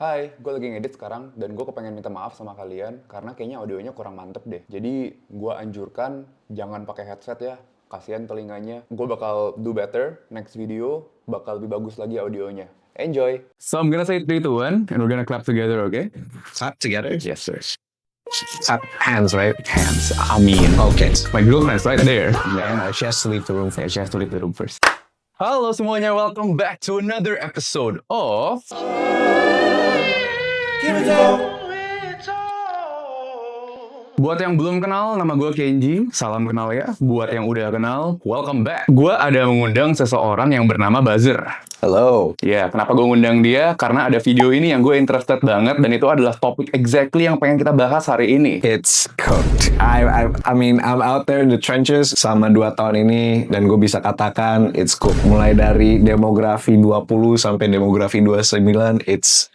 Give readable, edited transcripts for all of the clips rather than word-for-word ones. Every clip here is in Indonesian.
Hai, gue lagi ngedit sekarang dan gue kepengen minta maaf sama kalian karena kayaknya audionya kurang mantep deh. Jadi gue anjurkan jangan pakai headset ya, kasihan telinganya. Gue bakal do better, next video bakal lebih bagus lagi audionya. Enjoy! So I'm gonna say 3, 2, 1 and we're gonna clap together, okay? Clap together? Yes, sir. Clap hands, right? Hands, I mean. Okay. My girlfriend's right there. Yeah, she has to leave the room first. She has to leave the room first. Halo semuanya, welcome back to another episode of... Buat yang belum kenal, nama gue Kenji. Salam kenal ya. Buat yang udah kenal, welcome back. Gue ada mengundang seseorang yang bernama Buzzer. Hello. Ya, kenapa gue ngundang dia? Karena ada video ini yang gue interested banget dan itu adalah topik exactly yang pengen kita bahas hari ini. It's cooked. I mean, I'm out there in the trenches selama 2 tahun ini dan gue bisa katakan it's cooked. Mulai dari demografi 20 sampai demografi 29, it's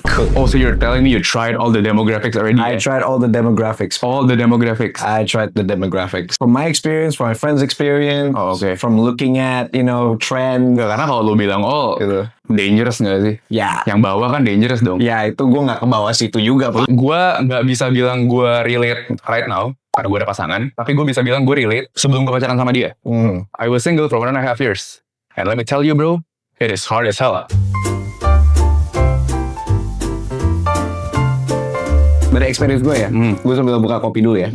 cooked. Oh, so you're telling me you tried all the demographics already? I tried all the demographics. All the demographics? I tried the demographics. From my experience, from my friends' experience, Oh, okay. from looking at, trend. Enggak, karena kalau lu bilang, oh, Gitu. dangerous nggak sih? Ya. Yang bawah kan dangerous dong. Ya, itu gue nggak ke bawah situ juga. Gue nggak bisa bilang gue relate right now, karena gue ada pasangan. Tapi gue bisa bilang gue relate sebelum gue pacaran sama dia. I was single for 1.5 years. And let me tell you bro, it is hard as hell. Dari experience gue ya, gue sambil buka kopi dulu ya.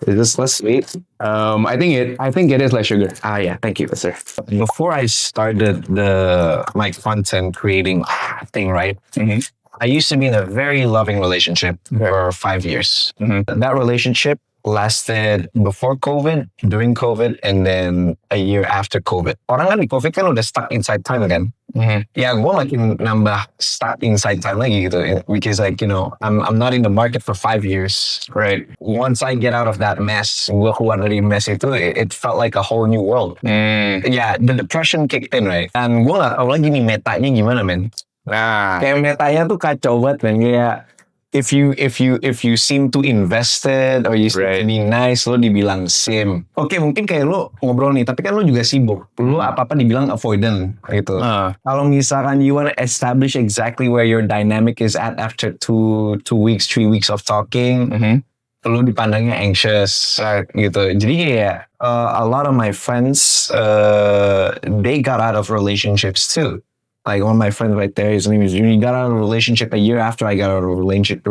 Is this less sweet? I think it is like sugar. Ah yeah, thank you, Sir. Before I started my content creating thing, right? I used to be in a very loving relationship for 5 years. That relationship lasted before COVID, during COVID, and then a year after COVID. Orang kan di COVID kan udah stuck inside time kan? Ya gue makin nambah stuck inside time lagi gitu. Because I'm not in the market for 5 years. Right. Once I get out of that mess, gue keluar dari mess itu, it felt like a whole new world. Yeah, the depression kicked in, right? Dan gue gak tau lagi nih metanya gimana, men. Nah, Kayak metanya tuh kacau banget, men. Kayak if you seem too invested or you seem to be nice, lo dibilang sim. Oke, mungkin kayak lo ngobrol nih, tapi kan lo juga sibuk. Lo apa-apa dibilang avoidant gitu. Kalau misalkan you want to establish exactly where your dynamic is at after 2 weeks, 3 weeks of talking, lo dipandangnya anxious gitu. Jadi kayak a lot of my friends they got out of relationships too. Like one of my friends right there, his name is Juni, got out of a relationship a year after I got out of a relationship.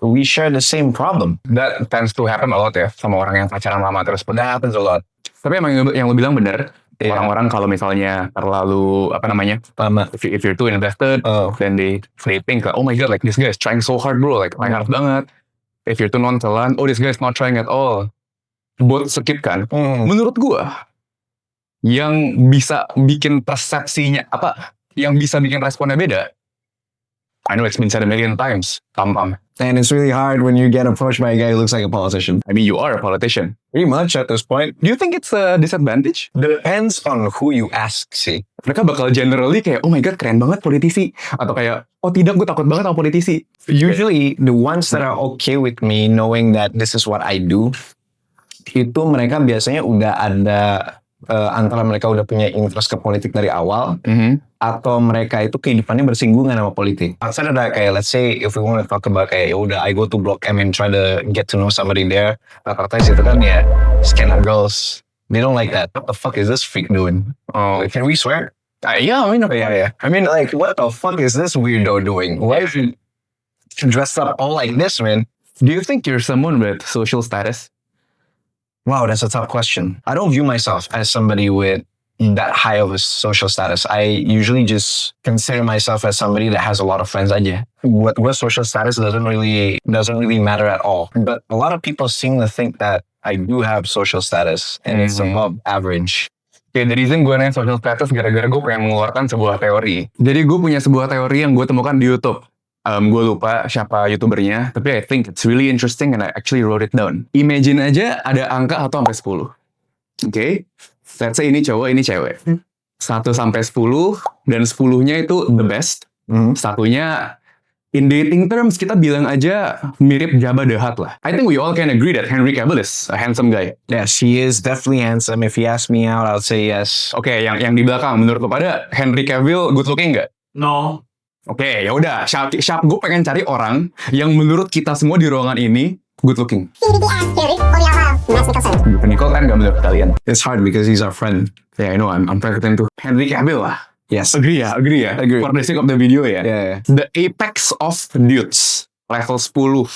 We share the same problem. that tends to happen a lot ya sama orang yang pacaran lama terus. That happens a lot. Tapi emang yang lu bilang bener. Iya. Orang-orang kalau misalnya terlalu Lama. if you're too invested, then they think like, oh my god, like this guy is trying so hard bro, like trying hard banget. If you're too nonchalant, oh this guy is not trying at all. Buat skip kan. Menurut gua yang bisa bikin persepsinya yang bisa bikin responnya beda. I know it's been said a million times. Pam. And it's really hard when you get approached by a guy who looks like a politician. I mean, you are a politician. Pretty much at this point. Do you think it's a disadvantage? Depends on who you ask sih. Mereka bakal generally kayak, oh my god, keren banget politisi. Atau kayak, oh tidak, gue takut banget sama politisi. Usually, the ones that are okay with me knowing that this is what I do, itu mereka biasanya udah ada antara mereka udah punya interest ke politik dari awal, atau mereka itu kehidupannya bersinggungan sama politik. Outside ada kayak, let's say, if we want to talk about kayak, udah I go to Blok M and try to get to know somebody there, rata-rata itu kan ya, scanner girls, they don't like that. What the fuck is this freak doing? Oh, Can we swear? yeah, I mean, Yeah. I mean, like, what the fuck is this weirdo doing? Why is he dressed up all like this, man? Do you think you're someone with social status? Wow, that's a tough question. I don't view myself as somebody with that high of a social status. I usually just consider myself as somebody that has a lot of friends aja. What social status doesn't really matter at all. But a lot of people seem to think that I do have social status and it's above average. Okay, the reason gue nanya social status gara-gara gue pengen mengeluarkan sebuah teori. Jadi gue punya sebuah teori yang gue temukan di YouTube. Gue lupa siapa YouTubernya, tapi I think it's really interesting and I actually wrote it down. Imagine aja ada angka 1 sampai 10. Okay? Let's say ini cowok, ini cewek. 1 sampai 10 dan 10-nya itu the best. Satunya in dating terms kita bilang aja mirip Jabba the Hutt lah. I think we all can agree that Henry Cavill is a handsome guy. Yes, he is definitely handsome. If he asked me out, I'll say yes. Oke, yang di belakang menurut lo pada Henry Cavill good looking nggak? No. Oke, ya udah. Syap, gue pengen cari orang yang menurut kita semua di ruangan ini good looking. Nicole kan gak menurut kalian. It's hard because he's our friend. Yeah, I know. I'm targeting to Henry Cavill lah. Yes. Agree ya. Agree. For the sake of the video ya. Yeah. The apex of dudes. Level 10.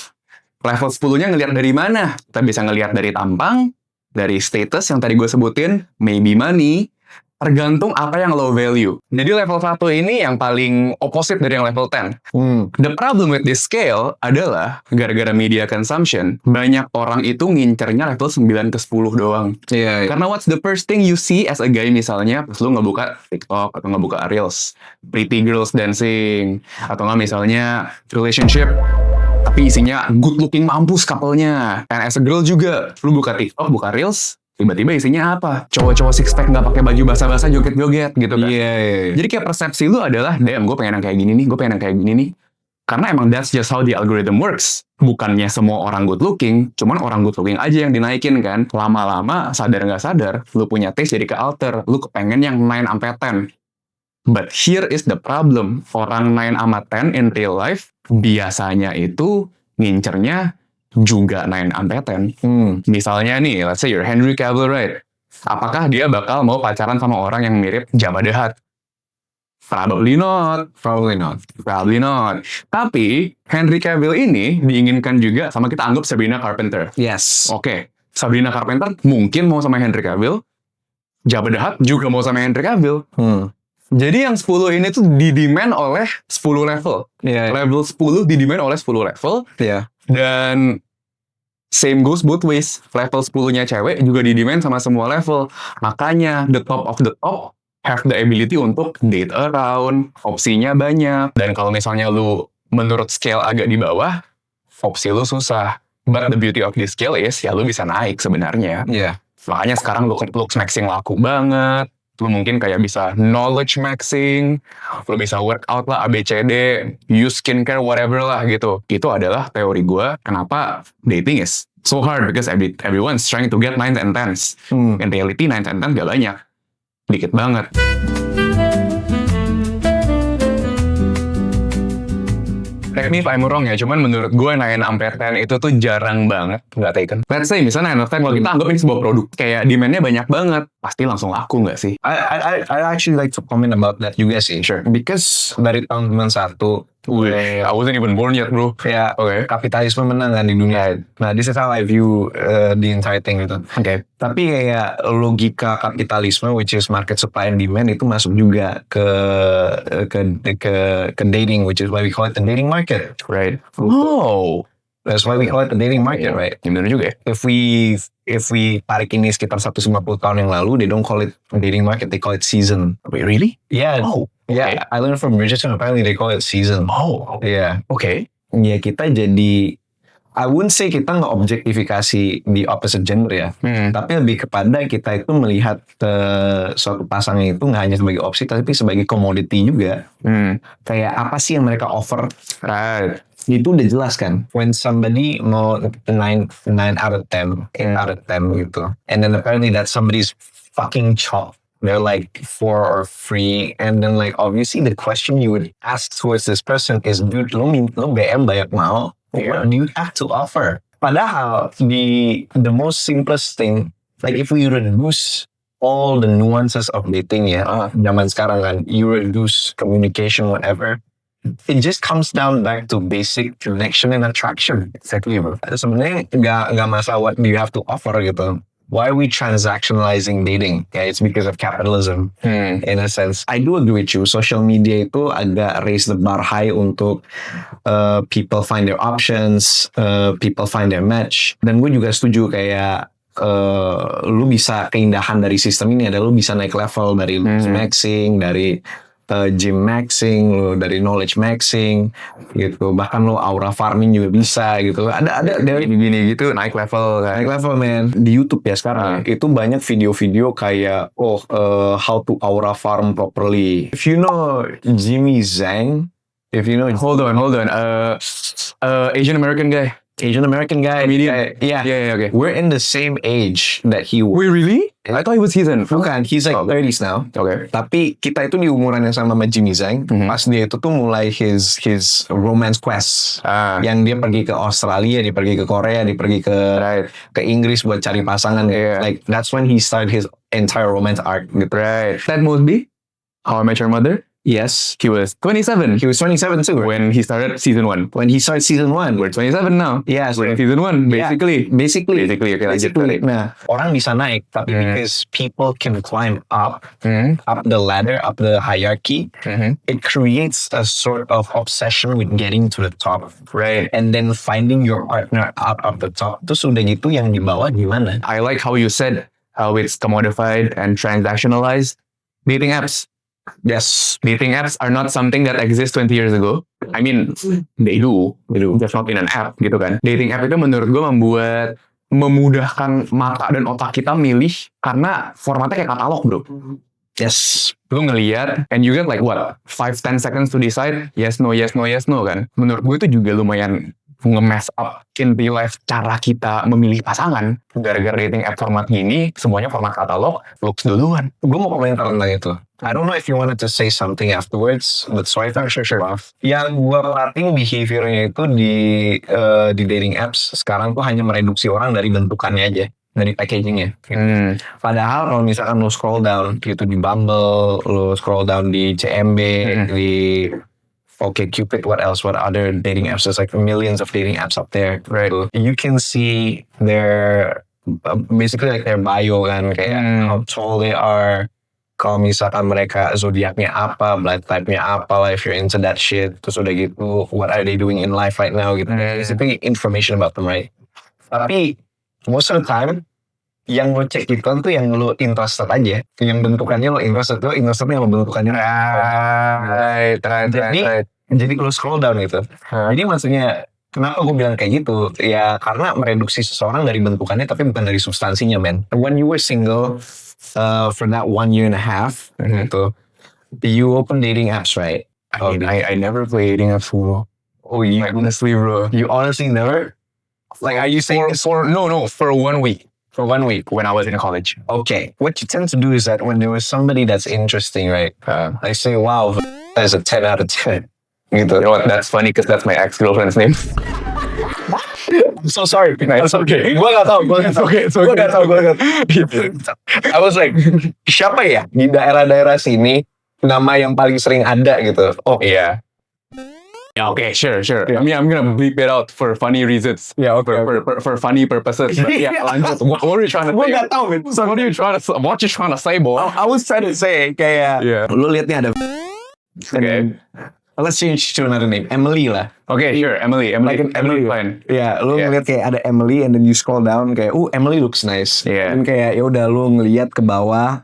Level 10-nya ngelihat dari mana? Kita bisa ngelihat dari tampang, dari status yang tadi gue sebutin, maybe money, tergantung apa yang low value. Jadi level 1 ini yang paling opposite dari yang level 10. The problem with this scale adalah gara-gara media consumption, banyak orang itu ngincernya level 9 ke 10 doang. Yeah. Karena what's the first thing you see as a guy misalnya, pas lu ngebuka TikTok atau ngebuka Reels, pretty girls dancing, atau nggak misalnya relationship, tapi isinya good looking mampus couple-nya. And as a girl juga, lu buka TikTok, buka Reels, tiba-tiba isinya apa? Cowok-cowok six pack nggak pakai baju basah-basah joget-joget gitu kan. Yeah. Jadi kayak persepsi lu adalah, damn gue pengen yang kayak gini nih, gue pengen yang kayak gini nih. Karena emang that's just how the algorithm works. Bukannya semua orang good looking, cuman orang good looking aja yang dinaikin kan. Lama-lama, sadar nggak sadar, lu punya taste jadi ke alter. Lu kepengen yang 9-10. But here is the problem. Orang 9-10 in real life, biasanya itu ngincernya juga 9-10. Misalnya nih, let's say you're Henry Cavill, right? Apakah dia bakal mau pacaran sama orang yang mirip Jabba the Hutt? Probably not. Tapi Henry Cavill ini diinginkan juga sama kita anggap Sabrina Carpenter. Yes. Oke, Sabrina Carpenter mungkin mau sama Henry Cavill. Jabba the Hutt juga mau sama Henry Cavill. Jadi yang 10 ini tuh didemand oleh 10 level. Yeah. Level 10 didemand oleh 10 level. Yeah. Dan same goes both ways. Level 10-nya cewek juga didemand sama semua level. Makanya the top of the top have the ability untuk date around. Opsinya banyak. Dan kalau misalnya lu menurut scale agak di bawah, opsi lu susah. But the beauty of this scale is ya lu bisa naik sebenarnya. Yeah. Makanya sekarang looks maxing laku banget. Lu mungkin kayak bisa knowledge maxing, lu bisa workout lah, ABCD, use skincare, whatever lah gitu. Itu adalah teori gue, kenapa dating is so hard, because everyone's trying to get 9 and 10s. In reality, 9 and 10 gak banyak. Dikit banget. Correct me if I'm wrong ya, cuman menurut gue 9-10 itu tuh jarang banget nggak taken. Let's say misalnya 9-10, kalau kita anggap ini sebuah produk, kayak demand-nya banyak banget, pasti langsung laku nggak sih? I actually like to comment about that juga sih. Sure. Because dari tahun 91, I wasn't even born yet, bro. ya Okay. kapitalisme menang kan di dunia. Nah, this is how I view the entire thing gitu. Okay. Tapi kayak logika kapitalisme, which is market supply and demand, itu masuk juga ke dating, which is why we call it the dating market. Right. Oh. That's why we call it the dating market, right? Ya bener juga ya. If we tarik ini sekitar 150 tahun yang lalu, they don't call it dating market, they call it season. Wait, really? Yeah. Oh, okay. Yeah, I learned from Richardson, apparently they call it season. Oh, Yeah. okay. Ya kita jadi, I wouldn't say kita nge-objektifikasi di opposite gender ya. Tapi lebih kepada kita itu melihat suatu pasangan itu nggak hanya sebagai opsi, tapi sebagai commodity juga. Kayak apa sih yang mereka offer? Right. Itu udah jelas kan. When somebody mau 9 out of 10, 8 out of 10 gitu. And then apparently that somebody's fucking chop. They're like 4 or 3. And then like obviously the question you would ask towards this person is, dude, lo BM banyak mau. What do you have to offer? Padahal the most simplest thing, like if we reduce all the nuances of dating ya, zaman sekarang kan, you reduce communication, whatever, it just comes down back to basic connection and attraction. Exactly, bro. Sebenarnya nggak masalah what do you have to offer gitu. Why are we transactionalizing dating? Yeah, it's because of capitalism. In a sense, I do agree with you. Social media itu agak raise the bar high untuk people find their options, people find their match. Dan gue juga setuju kayak lu bisa, keindahan dari sistem ini adalah lu bisa naik level dari maxing, dari gym maxing, lo dari knowledge maxing gitu, bahkan lo aura farming juga bisa gitu. Ada dari Gini gitu naik level kan. naik level man. Di YouTube ya sekarang itu banyak video-video kayak how to aura farm properly. If you know Jimmy Zhang, if you know, Hold on. Asian American guy. Asian American guy, Comedian. yeah, Yeah, okay. we're in the same age that he was. Wait, really? I thought he was seasoned. Bukan, he's like 30s now. Oke. Tapi kita itu di umuran yang sama Jimmy Zhang. Pas dia itu tuh mulai his romance quest. Yang dia pergi ke Australia, dia pergi ke Korea, dia pergi ke Inggris buat cari pasangan. Yeah. Like that's when he started his entire romance arc. Gitu. Right. Ted Mosby, How I Met Your Mother. Yes. He was 27 He was 27 too. when he started season 1. When he started season 1. We're 27 now. Yeah, so We're in season 1, basically. Yeah, basically. Okay, lanjut. Nah, orang bisa naik, tapi because people can climb up the ladder, up the hierarchy, it creates a sort of obsession with getting to the top. Right. And then finding your partner up the top. Terus udah gitu yang di bawah gimana? I like how you said how it's commodified and transactionalized. Dating apps. Yes. Dating apps are not something that exists 20 years ago. I mean, they do. Just not in an app gitu kan. Dating app itu menurut gue memudahkan mata dan otak kita milih karena formatnya kayak katalog bro. Yes. Lu ngeliat and you get like what 5-10 seconds to decide yes no kan. Menurut gue itu juga lumayan nge-mess up in real life cara kita memilih pasangan. Gara-gara dating app format gini, semuanya format katalog, looks duluan. Gue mau komentar tentang itu. I don't know if you wanted to say something afterwards, but sorry. Sure. Yang gue perhatiin behaviornya itu di dating apps sekarang tuh hanya mereduksi orang dari bentukannya aja, dari packagingnya. Padahal kalau misalkan lo scroll down gitu di Bumble, lo scroll down di CMB, di OkCupid, what else? What other dating apps? There's like millions of dating apps up there. Right. So you can see their basically like their bio kan, kayak how tall they are. Kalau misalkan mereka zodiaknya apa, blood type-nya apa lah, if you're into that shit. Terus udah gitu, what are they doing in life right now gitu. Basically information about them, right? Tapi most of the time, yang lo cek itu tuh yang lo interested aja. Yang bentukannya lo interested, yang bentukannya. Right. Jadi kalau scroll down gitu. Jadi maksudnya, kenapa gue bilang kayak gitu? Ya karena mereduksi seseorang dari bentukannya, tapi bukan dari substansinya, man. When you were single, for that 1.5 years, gitu, you open dating apps, right? I never play dating apps bro. Oh, you Honestly bro. You honestly never? Like, are you saying for 1 week. for 1 week? When I was in college. Okay. What you tend to do is that when there was somebody that's interesting, right? I say, wow, that's a 10 out of 10. Gitu. You know what? That's funny because that's my ex-girlfriend's name. I'm so sorry. It's okay. Gue gak tau. It's okay. I was like, siapa ya di daerah-daerah sini nama yang paling sering ada gitu? Oh Yeah. Yeah, okay, sure. I mean, I'm gonna bleep it out for funny reasons. Yeah, okay. For funny purposes. But yeah, lanjut. What are you trying to say? Gue gak tau, man. What you trying to say, boy? I was trying to say kayak, Yeah. lu liatnya ada. Okay. Let's change to another name. Emily lah. Okay, sure. Emily, fine. Ya, lu ngeliat kayak ada Emily and then you scroll down kayak, Emily looks nice. Yeah. Dan kayak ya udah lu ngeliat ke bawah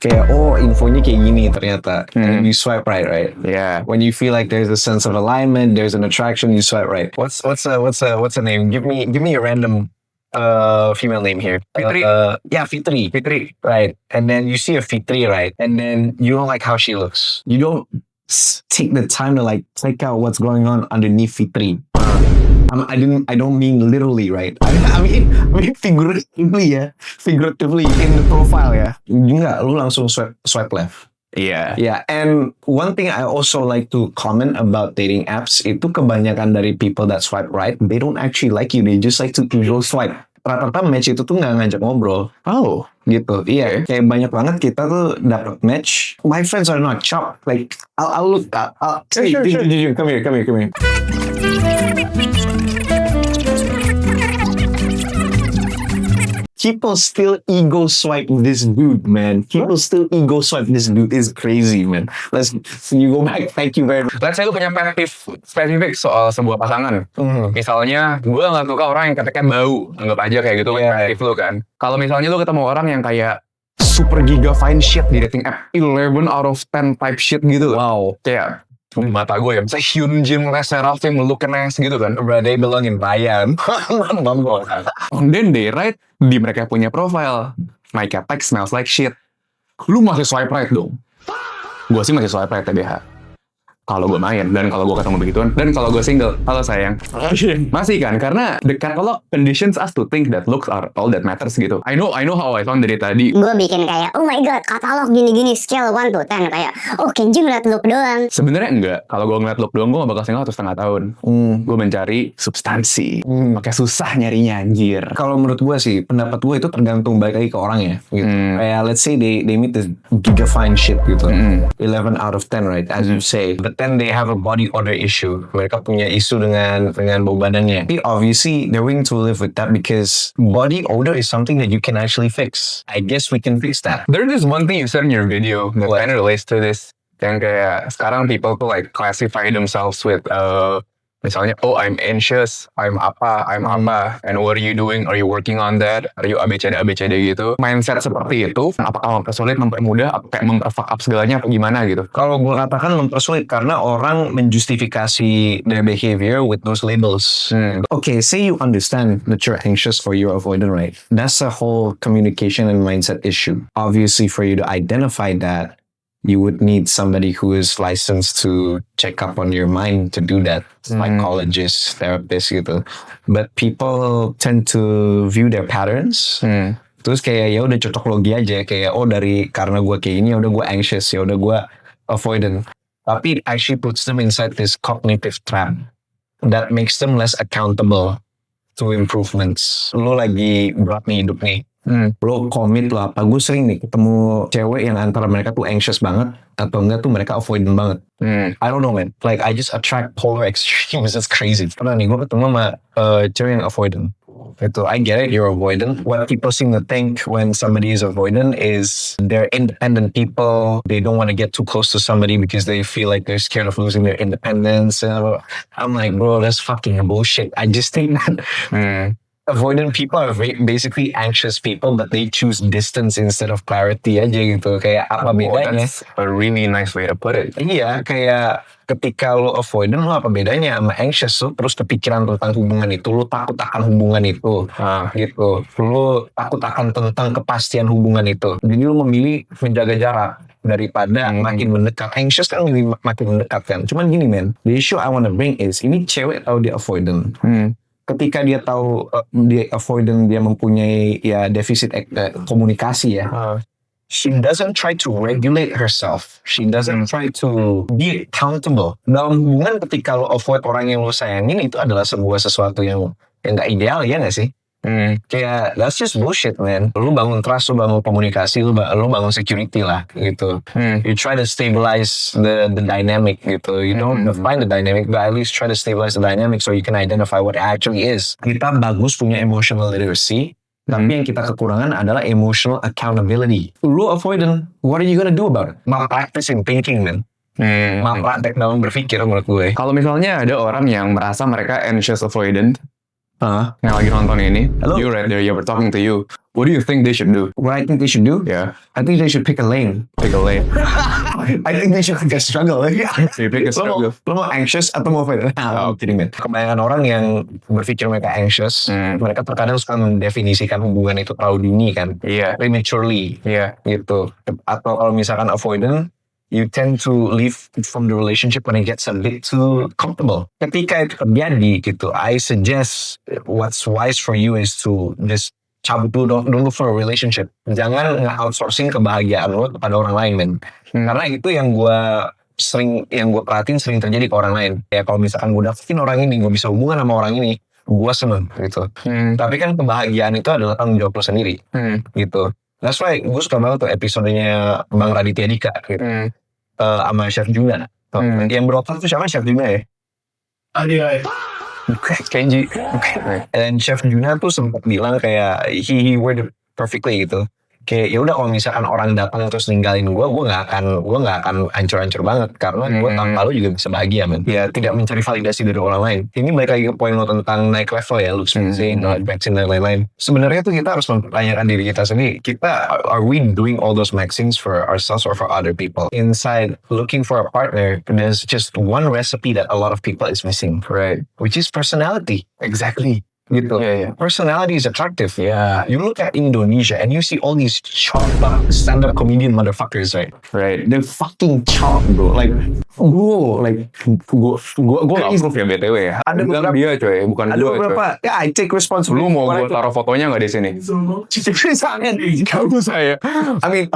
kayak infonya kayak gini ternyata. And you swipe right? Yeah. When you feel like there's a sense of alignment, there's an attraction, you swipe right. What's a name? Give me a random female name here. Fitri. Fitri. Right. And then you see a Fitri, right? And then you don't like how she looks. You don't take the time to like check out what's going on underneath Fitri. I don't mean literally, right? I mean figuratively in the profile ya. Enggak, lu langsung swipe left. Yeah. Yeah, and one thing I also like to comment about dating apps itu kebanyakan dari people that swipe right, they don't actually like you, they just like to go swipe. Rata-rata match itu tuh nggak ngajak ngobrol. Oh. Gitu, iya. Kayak banyak banget kita tuh dapat match. My friends are not chopped. Like, I'll look. Sure. Come here. People still ego swipe this dude, man. People still ego swipe this dude. Is crazy, man. You go back. Thank you very much. Let's say lu punya spesifik soal sebuah pasangan. Misalnya, gue gak suka orang yang ketiknya bau. Anggap aja kayak gitu perspektif lu kan. Kalau misalnya lu ketemu orang yang kayak super giga fine shit di dating app. 11 out of 10 type shit gitu. Wow. Kayak mata gue ya. Misalnya Hyunjin, Les Seraphim, looking nice gitu kan. Bro, they belong in Bayan. And then they write di mereka punya profile, my cat smells like shit. Lu masih swipe right dong? Gue sih masih swipe right TBH. kalau gue main dan kalau gue ketemu begituan dan kalau gue single. Halo sayang. Masih kan, karena the catalog conditions us to think that looks are all that matters gitu. I know how I sound dari tadi. Gue bikin kayak, oh my god, katalog gini-gini, scale 1 to 10. Kayak, oh Kenji ngeliat look doang. Sebenarnya enggak. Kalau gue ngeliat look doang, gue gak bakal single 1,5 tahun. Gue mencari substansi. Makanya susah nyarinya anjir. Kalau menurut gue sih, pendapat gue itu tergantung balik lagi ke orangnya gitu. Kayak let's say they meet this gigafine shit gitu. 11 out of 10 right, as you say. But then they have a body odor issue. Mereka punya isu dengan bau badannya. Tapi obviously they're willing to live with that because body odor is something that you can actually fix. I guess we can fix that. There's this one thing you said in your video that kind of relates to this. Yang kayak sekarang people tuh like classify themselves with misalnya, oh I'm anxious, I'm apa, and what are you doing? Are you working on that? Are you ABCD gitu? Mindset seperti itu, apakah mempersulit, mempermudah, apa kayak memperfuck up segalanya, apa gimana gitu? Kalau gue katakan mempersulit karena orang menjustifikasi their behavior with those labels. Okay, say you understand that you're anxious or you're avoidant, right? That's a whole communication and mindset issue. Obviously, for you to identify that, you would need somebody who is licensed to check up on your mind to do that. Psychologists, therapists gitu. But people tend to view their patterns. Terus kayak ya udah cocok logi aja, kayak oh karena gue kayak ini ya udah gue anxious, ya udah gue avoidant. Tapi it actually puts them inside this cognitive trap that makes them less accountable to improvements. Lo lagi berat nih hidup nih. Lo komit lo apa. Gue sering nih ketemu cewek yang antara mereka tuh anxious banget atau enggak tuh mereka avoidant banget. I don't know man. Like I just attract polar extremes. That's crazy. Pernah nih gue ketemu sama cewek yang avoidant. Itu I get it, you're avoidant. What people seem to think when somebody is avoidant is they're independent people. They don't want to get too close to somebody because they feel like they're scared of losing their independence. And I'm like, bro, that's fucking bullshit. I just think that avoidant people are basically anxious people, but they choose distance instead of clarity aja gitu. Kayak apa bedanya? That's a really nice way to put it. Iya, kayak ketika lo avoidant, lo apa bedanya sama anxious? Lo terus kepikiran tentang hubungan itu, lo takut akan hubungan itu, gitu. Lo takut akan tentang kepastian hubungan itu. Jadi lo memilih menjaga jarak daripada makin mendekat. Anxious kan makin mendekat kan. Cuman gini men, the issue I wanna bring is, ini cewek tahu dia avoidant. Ketika dia tahu dia avoidant, dia mempunyai ya defisit komunikasi ya. She doesn't try to regulate herself. She doesn't try to be accountable. Dalam hubungan ketika lo avoid orang yang lo sayangin, itu adalah sebuah sesuatu yang gak ideal, ya gak sih? Kayak that's just bullshit man. Lu bangun trust, lu bangun komunikasi, lu bangun security lah gitu. You try to stabilize the dynamic gitu. You don't define the dynamic, but at least try to stabilize the dynamic so you can identify what it actually is. Kita bagus punya emotional literacy, tapi yang kita kekurangan adalah emotional accountability. Lu avoidant, what are you gonna do about it? Malpractice in thinking man. Malpraktek dalam berpikir menurut gue. Kalau misalnya ada orang yang merasa mereka anxious avoidant, yang lagi nonton ini, Hello? you right there, yeah, we're talking to you. What do you think they should do? What I think they should do? Yeah, I think they should pick a lane. pick a lane. I think they should pick a struggle. You pick a struggle. Lo mau anxious atau mau avoidant? I'm kidding man. Kebanyakan orang yang berpikir mereka anxious, mereka terkadang suka mendefinisikan hubungan itu terlalu dini kan. Iya. Prematurely. Iya. Gitu. Atau kalau misalkan avoidant, you tend to leave from the relationship when it gets a bit too comfortable. Ketika itu terjadi gitu, I suggest what's wise for you is to just cabut dulu, don't look for a relationship. Jangan nge-outsourcing kebahagiaan lo kepada orang lain, men. Karena itu yang gue perhatiin sering terjadi ke orang lain. Ya kalau misalkan gue dapetin orang ini, gue bisa hubungan sama orang ini, gue seneng gitu. Tapi kan kebahagiaan itu adalah tanggung jawab lo sendiri, gitu. That's why gue suka banget tuh episodenya Bang Raditya Dika gitu. Sama Chef Juna. Yang berotak tuh siapa? Chef Juna ya? Kenji. Dan Chef Juna tuh sempat bilang kayak he worded perfectly gitu. Kayak ya udah kalau misalkan orang datang terus ninggalin gue nggak akan hancur-hancur banget karena gue tanpa lo juga bisa bahagia men. Ya tidak mencari validasi dari orang lain. Ini balik lagi ke poin lo tentang naik level ya, Luke Spencer, maxing dan lain-lain. Sebenarnya tuh kita harus mempertanyakan diri kita sendiri. Are we doing all those maxings for ourselves or for other people? Inside looking for a partner, there's just one recipe that a lot of people is missing, Right. which is personality. Exactly. gitu. Yeah, yeah. Personality is attractive. Yeah. You look at Indonesia and you see all these chopped up stand-up comedian motherfuckers, right? Right. They're fucking chopped, bro. Like, bro, like, Gue gak approve ya BTW ya. Ada Bilang beberapa- dia coy, bukan ada gue coy. beberapa. Yeah, I take responsibility. Lu mau for gue it. taruh fotonya gak di sini? Gak usah ya. I mean,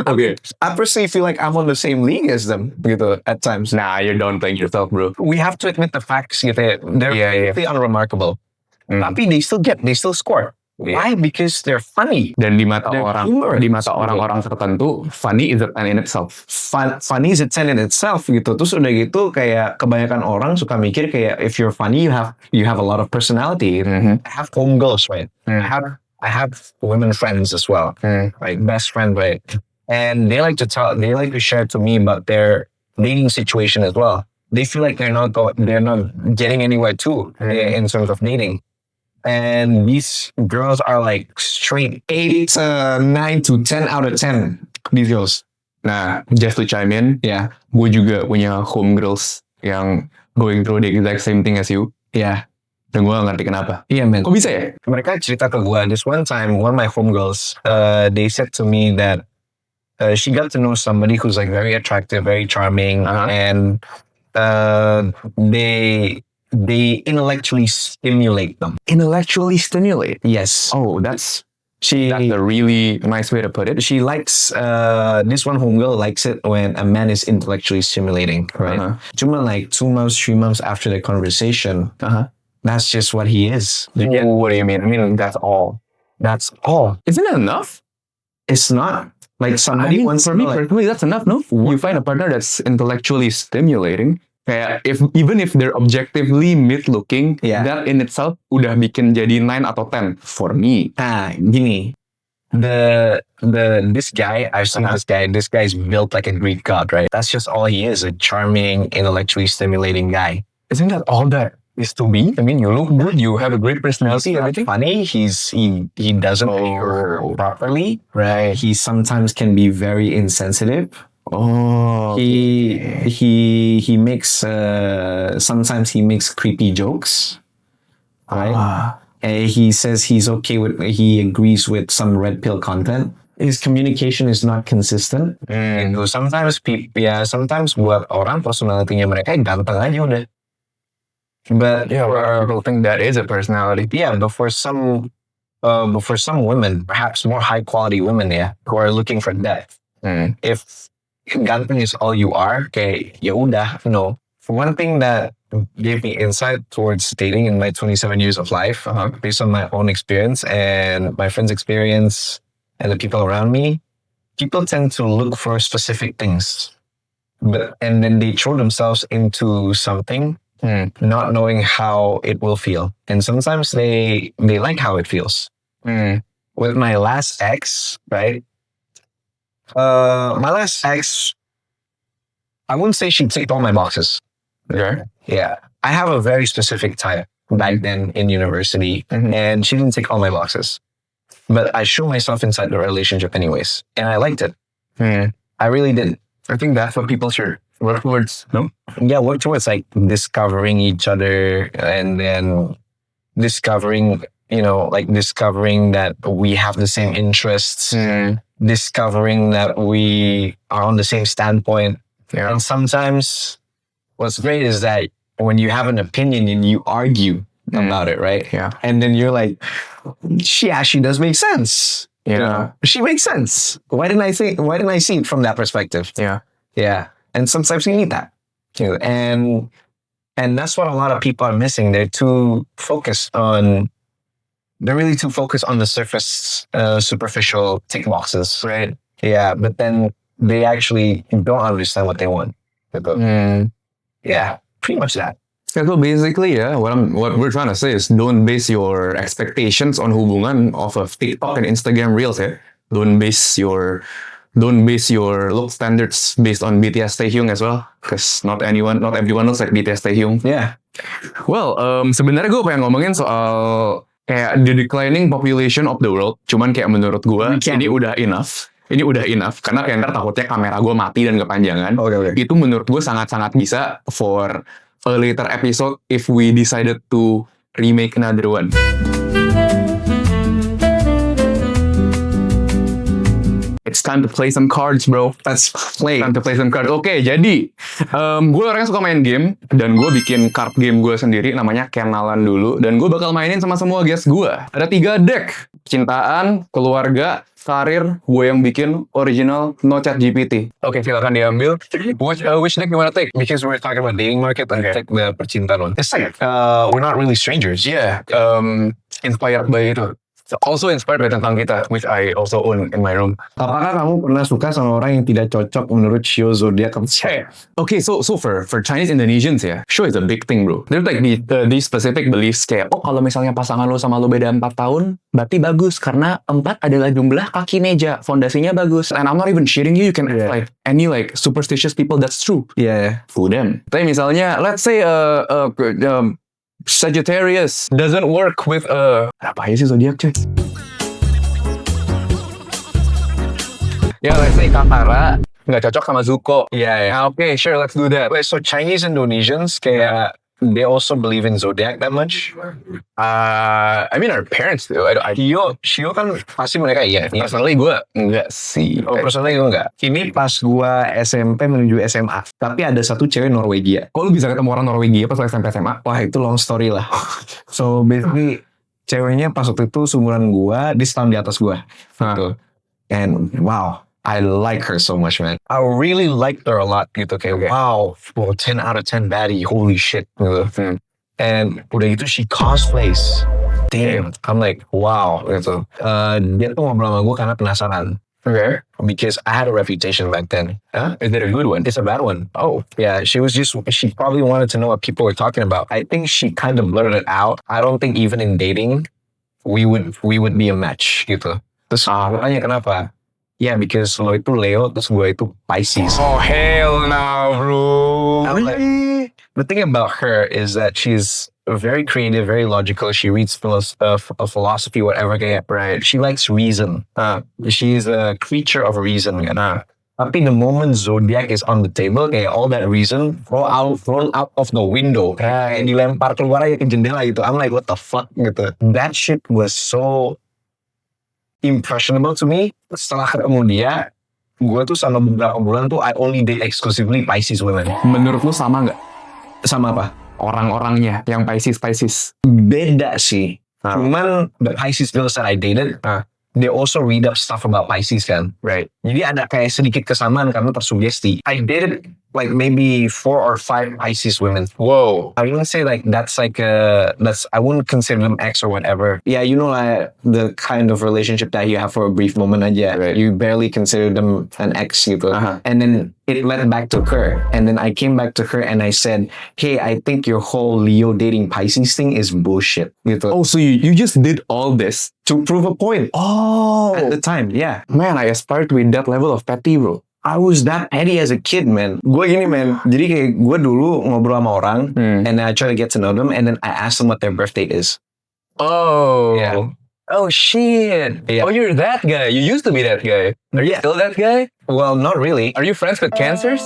Okay. I personally feel like I'm on the same league as them, gitu, at times. Nah, you're downplaying yourself, bro. We have to admit the facts, gitu. They're Yeah, yeah. completely unremarkable. Tapi they still score. Yeah. Why? Because they're funny. Dan di mata They're orang, humorous. di mata orang-orang tertentu, funny is an in itself. Funny is a 10 in itself gitu. Terus udah gitu kayak kebanyakan orang suka mikir kayak if you're funny you have a lot of personality. I have homegirls, right? I have women friends as well, right? Best friend, right? And they like to share to me about their dating situation as well. They feel like they're not getting anywhere too in terms of dating. And these girls are like straight 8 to 9 to 10 out of 10. These girls. Nah, just to chime in, Yeah. gue juga punya homegirls yang going through the exact same thing as you. Yeah. Dan gue gak ngerti kenapa. Iya, man. Kok bisa ya? Mereka cerita ke gue, this one time, one of my homegirls, they said to me that she got to know somebody who's like very attractive, very charming, and they intellectually stimulate them. Intellectually stimulate. Yes. Oh, that's She a really nice way to put it. she likes this one homegirl likes it when a man is intellectually stimulating, right? Cuma like 2 months, 3 months after the conversation, that's just what he is. What do you mean? I mean, that's all. That's all. Isn't that enough? It's not like somebody wants for to me like, personally, that's enough, no? You find a partner that's intellectually stimulating. Kayak even if they're objectively mid-looking, Yeah. that in itself udah bikin jadi 9 atau 10 for me. gini. This guy, I've seen this guy. This guy's built like a Greek god, right? That's just all he is, a charming, intellectually stimulating guy. Isn't that all that is to be? I mean, you look good, you have a great personality, He's not everything. funny. He doesn't hear properly. Right. He sometimes can be very insensitive. Oh. He makes sometimes he makes creepy jokes, right? And he says he agrees with some red pill content. His communication is not consistent. Gitu. Sometimes sometimes buat orang personality-nya mereka ganteng aja udah. But Yeah, I don't think that is a personality. yeah, but for some women, perhaps more high quality women, who are looking for depth, if ganteng is all you are, okay, ya udah, no. For one thing that gave me insight towards dating in my 27 years of life, based on my own experience and my friends' experience and the people around me, people tend to look for specific things, and then they throw themselves into something, not knowing how it will feel, and sometimes they like how it feels. With my last ex, right? My last ex, I wouldn't say she ticked all my boxes. Okay. Yeah. I have a very specific type back then in university, and she didn't tick all my boxes. But I threw myself inside the relationship anyways, and I liked it. I really did. I think that's what people should work towards, no? Yeah, work towards like discovering each other, and then discovering that we have the same interests, discovering that we are on the same standpoint. Yeah. And sometimes what's great is that when you have an opinion and you argue about it, right? Yeah. And then you're like, she actually does make sense. Yeah. You know? She makes sense. Why didn't I see it from that perspective? Yeah. Yeah. And sometimes you need that too. And that's what a lot of people are missing. They're really too focused on the surface, superficial tick boxes. Right. Yeah. But then they actually don't understand what they want. Yeah. Pretty much that. Yeah, so basically, what we're trying to say is don't base your expectations on hubungan off of TikTok and Instagram Reels, ya. Don't base your look standards based on BTS Taehyung as well, because not everyone looks like BTS Taehyung. Yeah. Well, sebenarnya gue pengen ngomongin soal kayak the declining population of the world. Cuman kayak menurut gue ini udah enough. Ini udah enough karena kayak ntar takutnya kamera gue mati dan kepanjangan. Okay. Itu menurut gue sangat-sangat bisa for a later episode if we decided to remake another one. It's time to play some cards, bro. Let's play. Time to play some cards. Oke, jadi gue orangnya suka main game dan gue bikin card game gue sendiri namanya Kenalan Dulu, dan gue bakal mainin sama semua guest gue. Ada 3 deck: cintaan, keluarga, karir. Gue yang bikin original, no chat GPT. Oke, silakan diambil. Which deck you wanna take? Because we're talking about dating market, and take the percintaan one. It's like we're not really strangers. Yeah, inspired by itu. Also inspired by tentang kita, which I also own in my room. Apakah kamu pernah suka sama orang yang tidak cocok menurut Shio zodiak kamu? Okay, so for Chinese Indonesians ya, show is a big thing, bro. There's like these specific beliefs kayak, oh kalau misalnya pasangan lo sama lo beda 4 tahun, berarti bagus karena 4 adalah jumlah kaki meja, fondasinya bagus. And I'm not even shitting you, you can ask like any like superstitious people, that's true. Yeah. Fool them. Tapi misalnya, let's say Sagittarius doesn't work with apa ya sih zodiak cuy? Ya, let's say Katara nggak cocok sama Zuko. Yeah. Okay, sure, let's do that. Wait, so Chinese Indonesians kayak they also believe in zodiac that much? I mean our parents do. Shio kan pasti mereka iya. Personally gue enggak sih. Oh, personally gue enggak. Ini pas gua SMP menuju SMA. Tapi ada satu cewek Norwegia. Kok lu bisa ketemu orang Norwegia pas SMP SMA? Wah, itu long story lah. So basically ceweknya pas waktu itu seumuran gua, dia setahun di atas gua. Gitu. And wow, I like her so much, man. I really liked her a lot gitu. Kayak wow, 10 out of 10 baddie, holy shit. Gitu. And udah itu she cosplays. Damn. I'm like, wow. Gitu. Dia tuh ngobrol sama gue karena penasaran. Okay. Because I had a reputation back then. Huh? Is it a good one? It's a bad one. Oh. Yeah, she probably wanted to know what people were talking about. I think she kind of blurted it out. I don't think even in dating, we would be a match gitu. Terus tanya kenapa? Yeah, because lo itu Leo, terus gue itu Pisces. Oh hell no, bro. I'm like, the thing about her is that she's very creative, very logical. She reads philosophy, whatever. Kayak, right? She likes reason. She's a creature of reason. Kan? Tapi the moment zodiac is on the table, kayak all that reason thrown out of the window, kayak dilempar keluar aja ke jendela gitu. I'm like, what the fuck gitu. That shit was so impressionable to me. Setelah ketemu dia, gue tuh sama beberapa bulan tuh I only date exclusively Pisces women. Menurut lu sama nggak? Sama apa? Orang-orangnya yang Pisces. Beda sih. Cuman the Pisces girls that I dated, they also read up stuff about Pisces kan. Right. Jadi ada kayak sedikit kesamaan karena tersugesti. I dated like maybe 4 or 5 Pisces women. Whoa. I wouldn't say like that's I wouldn't consider them ex or whatever. Yeah, you know like the kind of relationship that you have for a brief moment aja. Right. You barely consider them an ex gitu. And then it led back to her. And then I came back to her and I said, hey, I think your whole Leo dating Pisces thing is bullshit. Gitu. Oh, so you just did all this To prove a point. Oh. At the time, yeah. Man, I aspired with that level of petty, bro. I was that petty as a kid, man. Gue gini, man. Jadi kayak gue dulu ngobrol sama orang, and then I try to get to know them, and then I ask them what their birth date is. Oh. Yeah. Oh, shit. Yeah. Oh, you're that guy. You used to be that guy. Are you still that guy? Well, not really. Are you friends with cancers?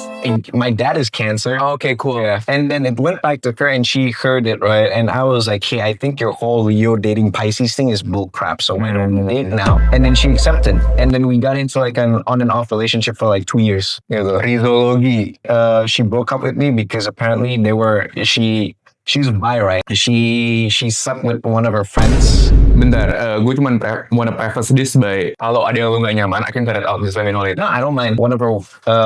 My dad is Cancer. Oh, okay, cool. Yeah. And then it went back to her and she heard it, right? And I was like, hey, I think your whole Leo dating Pisces thing is bull crap. So why don't we date now? And then she accepted. And then we got into like an on and off relationship for like 2 years. Rizologi. She broke up with me because apparently she's bi, right? She slept with one of her friends. Bentar, gue cuma wanna preface this by kalau ada yang lu gak nyaman, I can cut it out. Just let me know later. No, I don't mind. One of her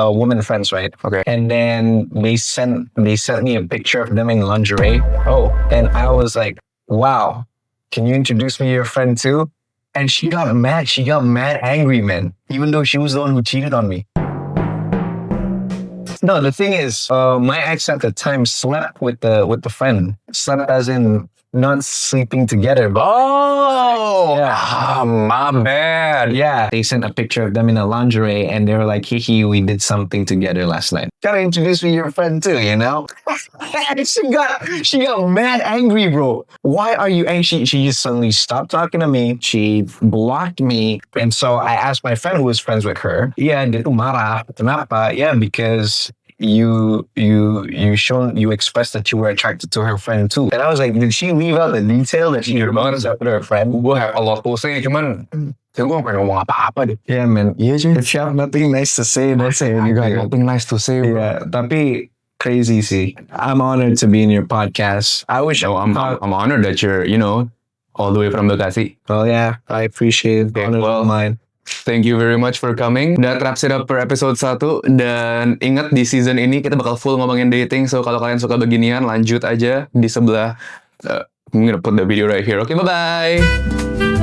woman friends, right? Okay. And then they sent me a picture of them in lingerie. Oh, and I was like, wow, can you introduce me to your friend too? And she got mad. She got mad angry, man. Even though she was the one who cheated on me. No, the thing is, my ex at the time slept with the friend. Slept as in not sleeping together. But Yeah. My bad. yeah, they sent a picture of them in a lingerie, and they were like, "Hihi, we did something together last night." Gotta introduce me to your friend too, you know? she got mad angry, bro. Why are you angry? She just suddenly stopped talking to me. She blocked me, and so I asked my friend who was friends with her. Yeah, dia tuh marah. Kenapa? Yeah, because you expressed that you were attracted to her friend too. And I was like, did she leave out the detail that she was attracted to her friend? Gue have a lot to say, cuman kayak gue gak pengen ngomong apa-apa deh. Yeah, man. Iya cuy. If you have nothing nice to say, don't say I got anything. nothing nice to say, bro. Yeah, tapi crazy sih. I'm honored to be in your podcast. I wish So I'm honored that you're, all the way from Bekasi. Well, yeah, I appreciate it. Okay, Honor well, of mine. Thank you very much for coming. That wraps it up for episode 1. Dan ingat di season ini kita bakal full ngomongin dating. So kalau kalian suka beginian, lanjut aja di sebelah. I'm gonna put the video right here. Okay, bye-bye.